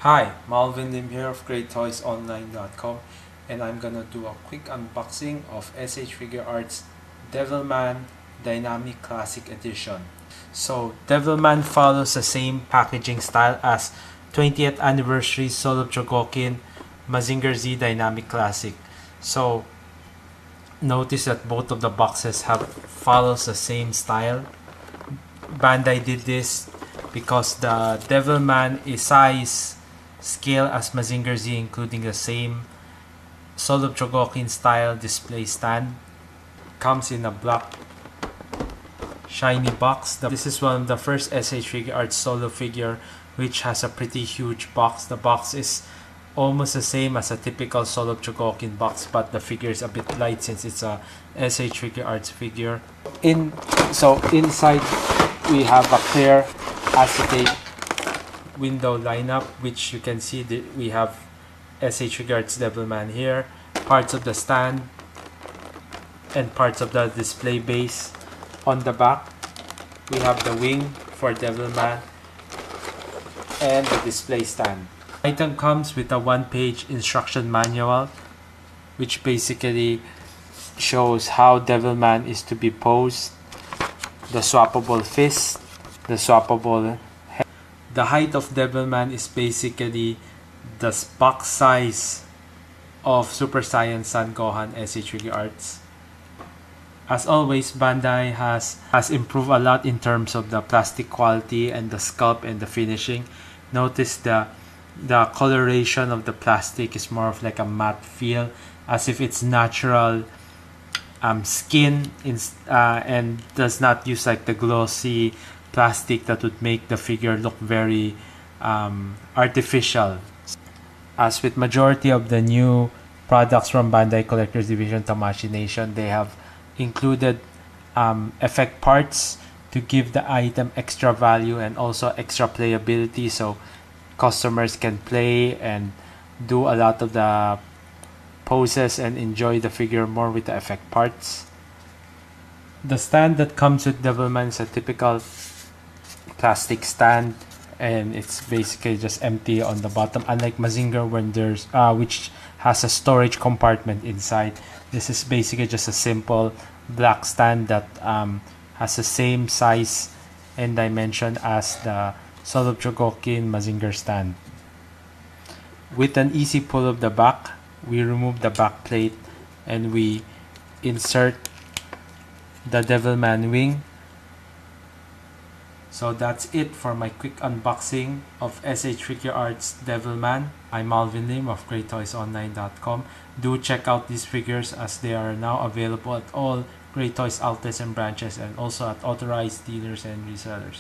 Hi, Malvin Lim here of GreattoysOnline.com, and I'm gonna do a quick unboxing of SH Figuarts Devilman Dynamic Classic Edition. So Devilman follows the same packaging style as 20th Anniversary Solo Chogokin Mazinger Z Dynamic Classic. So notice that both of the boxes follows the same style. Bandai did this because the Devilman is size scale as Mazinger Z, including the same Solo Chogokin style display stand. Comes in a black shiny box. This is one of the first SH Figuarts solo figure which has a pretty huge box. The box is almost the same as a typical Solo Chogokin box, but the figure is a bit light since it's a SH Figuarts figure. Inside we have a clear acetate window lineup, which you can see that we have SH Figuarts Devilman here, parts of the stand and parts of the display base. On the back we have the wing for Devilman and the display stand. Item comes with a one-page instruction manual which basically shows how Devilman is to be posed, the swappable fist, the swappable head. The height of Devilman is basically the box size of Super Saiyan Son Gohan SH Figuarts. As always, Bandai has improved a lot in terms of the plastic quality and the sculpt and the finishing. Notice the coloration of the plastic is more of like a matte feel, as if it's natural skin and does not use like the glossy plastic that would make the figure look very artificial. As with majority of the new products from Bandai Collector's Division Tamashii Nation, they have included effect parts to give the item extra value and also extra playability, so customers can play and do a lot of the poses and enjoy the figure more with the effect parts. The stand that comes with Devilman is a typical plastic stand, and it's basically just empty on the bottom, unlike Mazinger when there's which has a storage compartment inside. This is basically just a simple black stand that has the same size and dimension as the Solo Chogokin Mazinger stand. With an easy pull of the back, we remove the back plate and we insert the Devilman wing. So that's it for my quick unboxing of SH Figuarts Devilman. I'm Malvin Lim of GreattoysOnline.com. Do check out these figures as they are now available at all Great Toys outlets and branches, and also at authorized dealers and resellers.